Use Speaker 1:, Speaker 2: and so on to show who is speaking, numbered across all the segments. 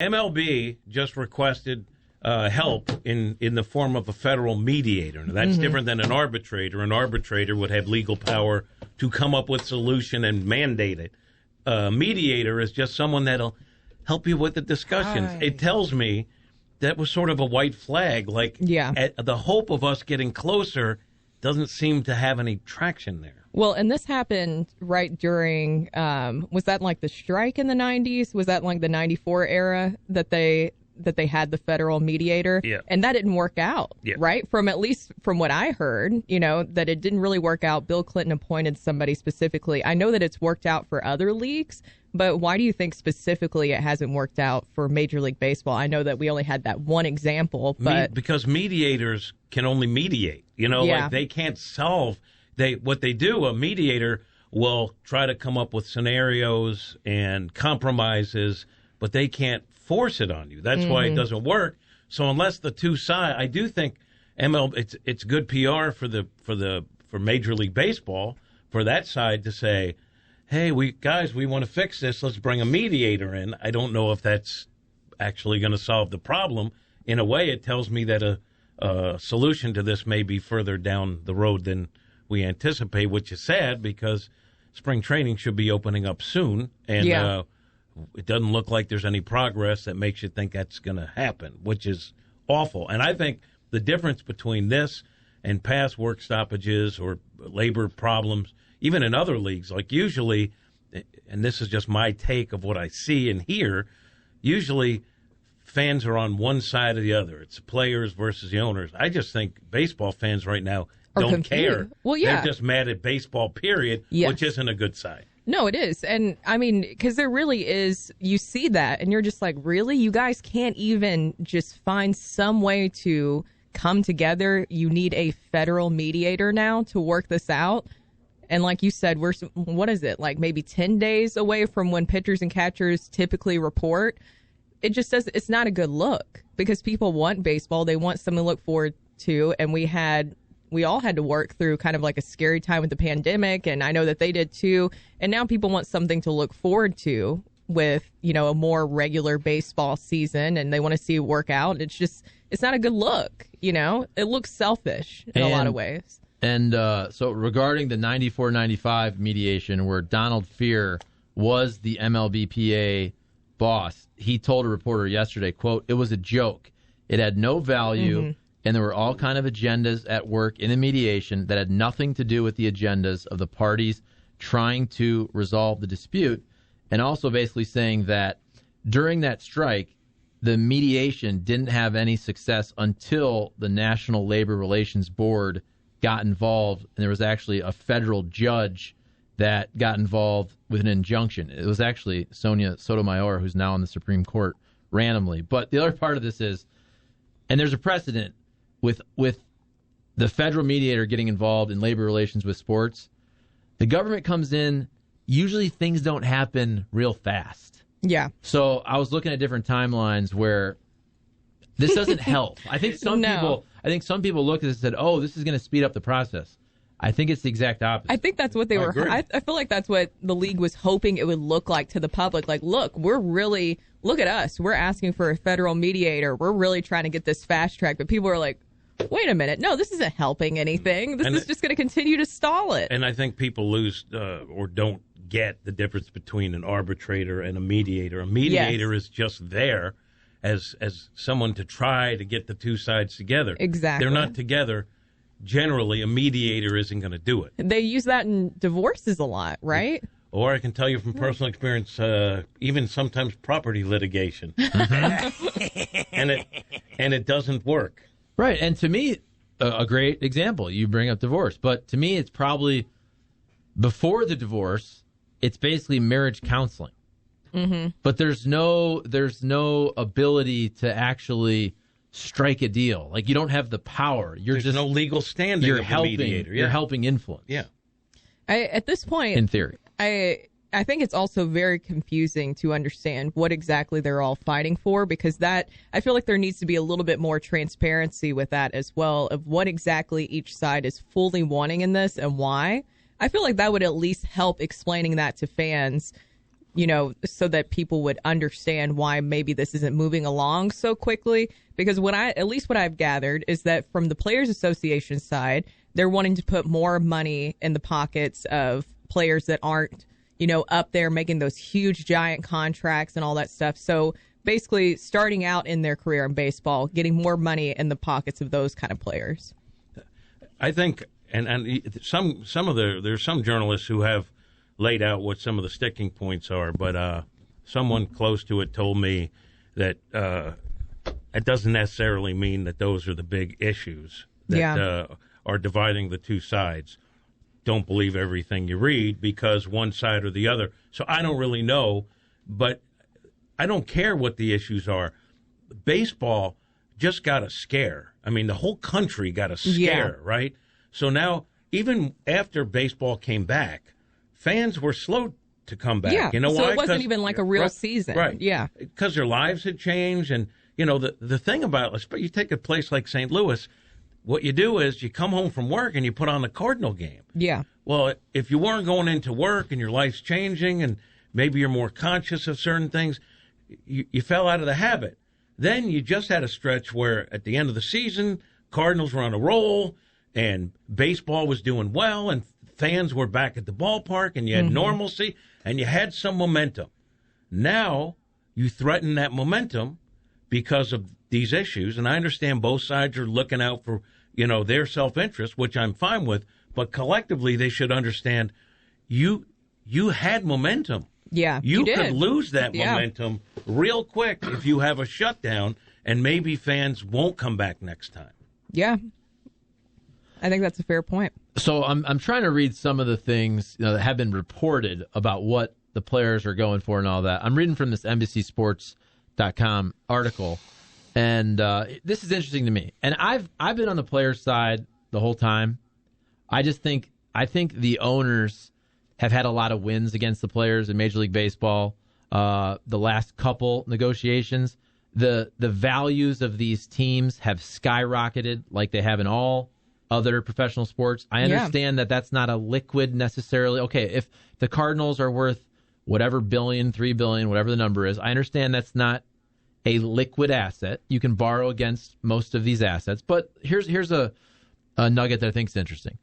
Speaker 1: MLB just requested help in the form of a federal mediator. Now, that's different than an arbitrator. An arbitrator would have legal power to come up with a solution and mandate it. A mediator is just someone that'll help you with the discussions.
Speaker 2: Right.
Speaker 1: It tells me that was sort of a white flag. The hope of us getting closer doesn't seem to have any traction there.
Speaker 2: Well, and this happened right during, was that like the strike in the 90s? Was that like the 94 era that they had the federal mediator?
Speaker 1: Yeah.
Speaker 2: And that didn't work out, right? At least from what I heard, that it didn't really work out. Bill Clinton appointed somebody specifically. I know that it's worked out for other leagues, but why do you think specifically it hasn't worked out for Major League Baseball? I know that we only had that one example, but
Speaker 1: because mediators can only mediate, they can't solve. What they do, a mediator will try to come up with scenarios and compromises, but they can't force it on you. That's why it doesn't work. So unless the two sides, I do think it's good PR for Major League Baseball for that side to say, hey, we want to fix this. Let's bring a mediator in. I don't know if that's actually going to solve the problem. In a way, it tells me that a solution to this may be further down the road than we anticipate, which is sad because spring training should be opening up soon, and it doesn't look like there's any progress that makes you think that's going to happen, which is awful. And I think the difference between this and past work stoppages or labor problems, even in other leagues, like usually, and this is just my take of what I see and hear, usually fans are on one side or the other. It's the players versus the owners. I just think baseball fans right now don't care.
Speaker 2: Well, yeah.
Speaker 1: They're just mad at baseball, period, which isn't a good sign.
Speaker 2: No, it is. And I mean, because there really is, you see that and you're just like, really? You guys can't even just find some way to come together? You need a federal mediator now to work this out? And like you said, we're, what is it, like maybe 10 days away from when pitchers and catchers typically report? It just doesn't, it's not a good look because people want baseball. They want something to look forward to. And we all had to work through kind of like a scary time with the pandemic, and I know that they did too. And now people want something to look forward to with, a more regular baseball season, and they want to see it work out. It's not a good look, It looks selfish in a lot of ways.
Speaker 3: And so regarding the 94-95 mediation where Donald Fear was the MLBPA boss, he told a reporter yesterday, quote, "It was a joke. It had no value." And there were all kind of agendas at work in the mediation that had nothing to do with the agendas of the parties trying to resolve the dispute. And also basically saying that during that strike, the mediation didn't have any success until the National Labor Relations Board got involved. And there was actually a federal judge that got involved with an injunction. It was actually Sonia Sotomayor, who's now on the Supreme Court, randomly. But the other part of this is, and there's a precedent, with the federal mediator getting involved in labor relations with sports, the government comes in, usually things don't happen real fast. Yeah. So I was looking at different timelines where this doesn't help. I think some people look at this and said, "Oh, this is going to speed up the process." I think it's the exact opposite.
Speaker 2: I think that's what they were. I feel like that's what the league was hoping it would look like to the public. Like, look at us. We're asking for a federal mediator. We're really trying to get this fast track. But people are like, wait a minute. No, this isn't helping anything. This is just going to continue to stall it.
Speaker 1: And I think people lose or don't get the difference between an arbitrator and a mediator. A mediator is just there as someone to try to get the two sides together.
Speaker 2: Exactly.
Speaker 1: They're not together. Generally, a mediator isn't going to do it.
Speaker 2: They use that in divorces a lot, right?
Speaker 1: Or I can tell you from personal experience, even sometimes property litigation. and it doesn't work.
Speaker 3: Right, and to me, a great example, you bring up divorce, but to me it's probably before the divorce, it's basically marriage counseling. But there's no ability to actually strike a deal. Like, you don't have the power. There's no
Speaker 1: legal standing.
Speaker 3: You're
Speaker 1: of
Speaker 3: helping.
Speaker 1: The mediator.
Speaker 3: You're helping influence.
Speaker 1: Yeah.
Speaker 2: At this point,
Speaker 3: in theory,
Speaker 2: I think it's also very confusing to understand what exactly they're all fighting for, because I feel like there needs to be a little bit more transparency with that as well, of what exactly each side is fully wanting in this and why. I feel like that would at least help explaining that to fans. so that people would understand why maybe this isn't moving along so quickly. Because at least what I've gathered is that from the Players Association side, they're wanting to put more money in the pockets of players that aren't, up there making those huge giant contracts and all that stuff. So basically starting out in their career in baseball, getting more money in the pockets of those kind of players.
Speaker 1: I think, and there's some journalists who have laid out what some of the sticking points are, but someone close to it told me that it doesn't necessarily mean that those are the big issues that are dividing the two sides. Don't believe everything you read because one side or the other. So I don't really know, but I don't care what the issues are. Baseball just got a scare. I mean, the whole country got a scare, right? So now, even after baseball came back, fans were slow to come back.
Speaker 2: Yeah,
Speaker 1: you know
Speaker 2: so
Speaker 1: why?
Speaker 2: It wasn't even like a real season.
Speaker 1: Right.
Speaker 2: Yeah.
Speaker 1: Because their lives had changed. And, the thing about, you take a place like St. Louis, what you do is you come home from work and you put on the Cardinal game.
Speaker 2: Yeah.
Speaker 1: Well, if you weren't going into work and your life's changing and maybe you're more conscious of certain things, you fell out of the habit. Then you just had a stretch where at the end of the season, Cardinals were on a roll and baseball was doing well and fans were back at the ballpark and you had normalcy and you had some momentum. Now you threaten that momentum because of these issues. And I understand both sides are looking out for, their self-interest, which I'm fine with. But collectively, they should understand you had momentum.
Speaker 2: Yeah,
Speaker 1: you could lose that momentum real quick if you have a shutdown, and maybe fans won't come back next time.
Speaker 2: Yeah, I think that's a fair point.
Speaker 3: So I'm trying to read some of the things that have been reported about what the players are going for and all that. I'm reading from this NBCSports.com article, and this is interesting to me. And I've been on the players' side the whole time. I think the owners have had a lot of wins against the players in Major League Baseball. The last couple negotiations, the values of these teams have skyrocketed like they have in all other professional sports. I understand that that's not a liquid necessarily. Okay, if the Cardinals are worth whatever billion, $3 billion, whatever the number is, I understand that's not a liquid asset. You can borrow against most of these assets. But here's a nugget that I think is interesting.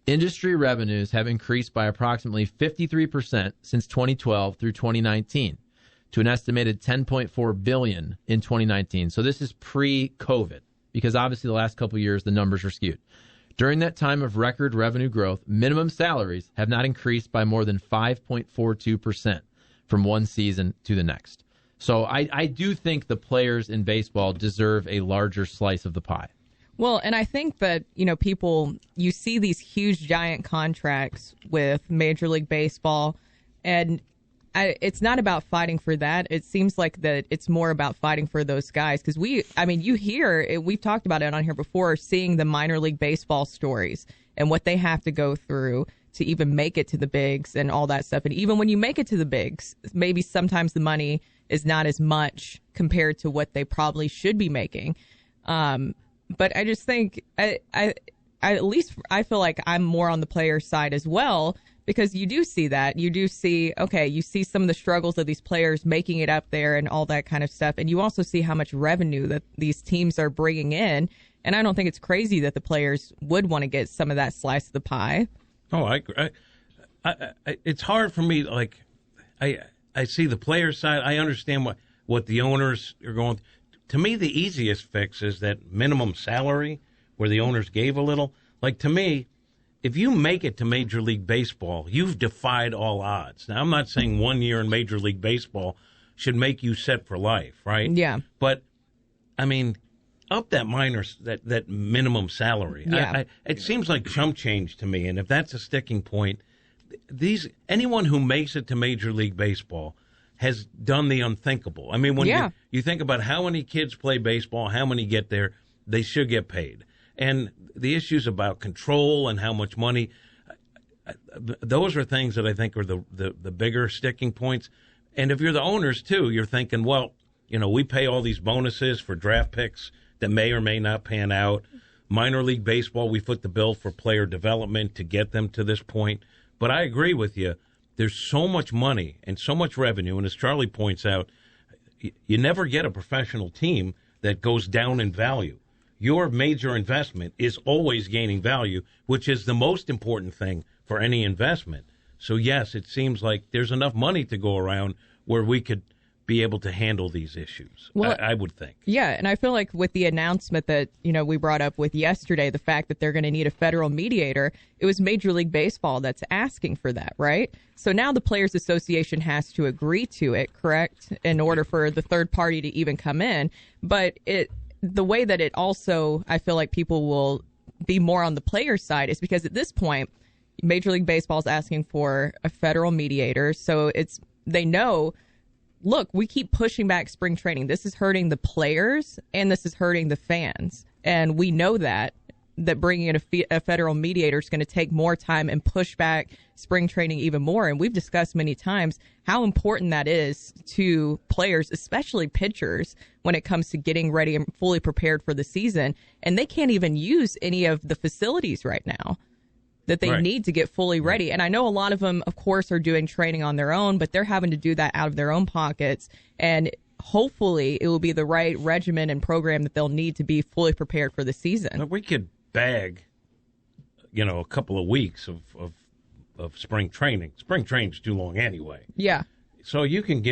Speaker 3: Industry revenues have increased by approximately 53% since 2012 through 2019 to an estimated $10.4 billion in 2019. So this is pre-COVID, because obviously the last couple of years the numbers are skewed. During that time of record revenue growth, minimum salaries have not increased by more than 5.42% from one season to the next. So I do think the players in baseball deserve a larger slice of the pie.
Speaker 2: Well, and I think that, you see these huge giant contracts with Major League Baseball, and it's not about fighting for that. It seems like that it's more about fighting for those guys. Because you hear, we've talked about it on here before, seeing the minor league baseball stories and what they have to go through to even make it to the bigs and all that stuff. And even when you make it to the bigs, maybe sometimes the money is not as much compared to what they probably should be making. But I just think, at least I feel like I'm more on the player side as well, because you do see that. You do see, you see some of the struggles of these players making it up there and all that kind of stuff. And you also see how much revenue that these teams are bringing in. And I don't think it's crazy that the players would want to get some of that slice of the pie.
Speaker 1: Oh, I it's hard for me. Like, I see the player side. I understand what the owners are going through. To me, the easiest fix is that minimum salary where the owners gave a little. Like, to me, if you make it to Major League Baseball, you've defied all odds. Now, I'm not saying 1 year in Major League Baseball should make you set for life, right?
Speaker 2: Yeah.
Speaker 1: But, I mean, up that that minimum salary.
Speaker 2: Yeah.
Speaker 1: It seems like chump change to me. And if that's a sticking point, anyone who makes it to Major League Baseball has done the unthinkable. I mean, when you think about how many kids play baseball, how many get there, they should get paid. And the issues about control and how much money, those are things that I think are the bigger sticking points. And if you're the owners, too, you're thinking, well, we pay all these bonuses for draft picks that may or may not pan out. Minor league baseball, we foot the bill for player development to get them to this point. But I agree with you. there's so much money and so much revenue, and as Charlie points out, you never get a professional team that goes down in value. Your major investment is always gaining value, which is the most important thing for any investment. So, yes, it seems like there's enough money to go around where we could be able to handle these issues, well, I would think.
Speaker 2: Yeah, and I feel like with the announcement that, we brought up with yesterday, the fact that they're going to need a federal mediator, it was Major League Baseball that's asking for that, right? So now the Players Association has to agree to it, correct, in order for the third party to even come in. But the way that it also, I feel like people will be more on the players' side is because at this point, Major League Baseball is asking for a federal mediator. So they know, look, we keep pushing back spring training. This is hurting the players and this is hurting the fans. And we know that bringing in a federal mediator is going to take more time and push back spring training even more. And we've discussed many times how important that is to players, especially pitchers, when it comes to getting ready and fully prepared for the season. And they can't even use any of the facilities right now that they need to get fully ready. And I know a lot of them, of course, are doing training on their own, but they're having to do that out of their own pockets. And hopefully it will be the right regimen and program that they'll need to be fully prepared for the season.
Speaker 1: We could bag, a couple of weeks of spring training. Spring training's too long anyway.
Speaker 2: Yeah.
Speaker 1: So you could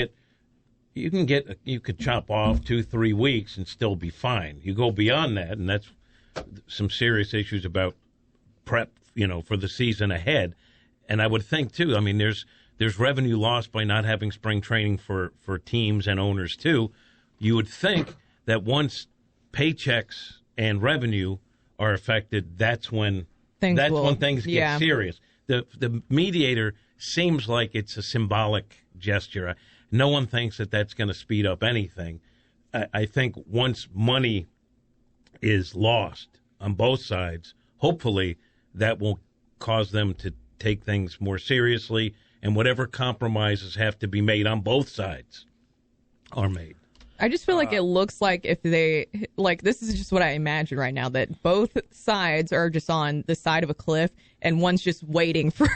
Speaker 1: chop off 2-3 weeks and still be fine. You go beyond that, and that's some serious issues about prep, for the season ahead. And I would think too, there's revenue lost by not having spring training for teams and owners too. You would think that once paychecks and revenue are affected, that's when things get serious. The mediator seems like it's a symbolic gesture. No one thinks that that's going to speed up anything. I think once money is lost on both sides, hopefully that won't cause them to take things more seriously, and whatever compromises have to be made on both sides are made.
Speaker 2: I just feel like it looks like if they, this is just what I imagine right now, that both sides are just on the side of a cliff and one's just waiting for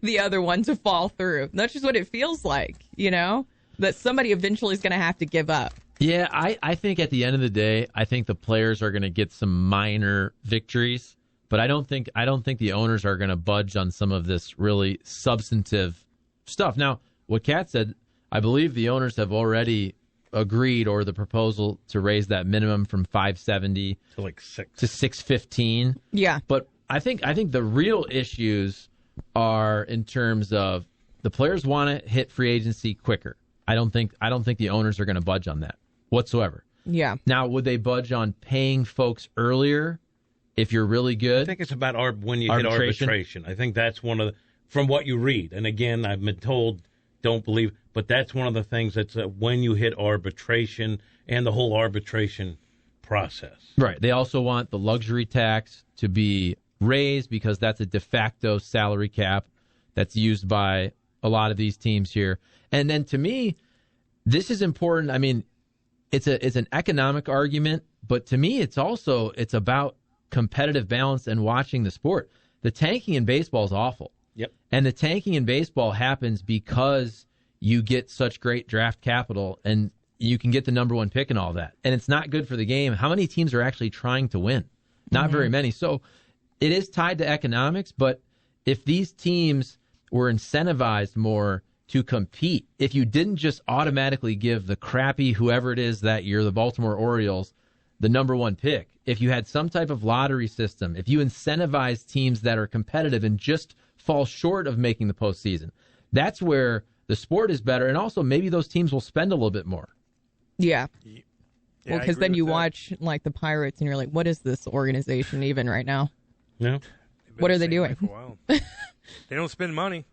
Speaker 2: the other one to fall through. That's just what it feels like, that somebody eventually is going to have to give up.
Speaker 3: Yeah, I think at the end of the day, I think the players are going to get some minor victories, but I don't think the owners are going to budge on some of this really substantive stuff. Now, what Kat said, I believe the owners have already agreed, or the proposal to raise that minimum from $570 to $615.
Speaker 2: Yeah,
Speaker 3: but I think the real issues are in terms of the players want to hit free agency quicker. I don't think the owners are going to budge on that whatsoever.
Speaker 2: Yeah.
Speaker 3: Now, would they budge on paying folks earlier if you're really good?
Speaker 1: I think it's about when you hit arbitration. I think that's one of the, from what you read. And again, I've been told, don't believe, but that's one of the things that's when you hit arbitration and the whole arbitration process.
Speaker 3: Right. They also want the luxury tax to be raised because that's a de facto salary cap that's used by a lot of these teams here. And then to me, this is important. It's an economic argument, but to me, it's about competitive balance and watching the sport. The tanking in baseball is awful.
Speaker 1: Yep.
Speaker 3: And the tanking in baseball happens because you get such great draft capital and you can get the number one pick and all that. And it's not good for the game. How many teams are actually trying to win? Not very many. So it is tied to economics, but if these teams were incentivized more to compete, if you didn't just automatically give the crappy whoever it is that year, the Baltimore Orioles, the number one pick, if you had some type of lottery system, if you incentivize teams that are competitive and just fall short of making the postseason, that's where the sport is better. And also maybe those teams will spend a little bit more.
Speaker 2: Yeah. Well, because then you watch the Pirates and you're like, what is this organization even right now?
Speaker 1: Yeah.
Speaker 2: What are they doing?
Speaker 4: For a while. They don't spend money.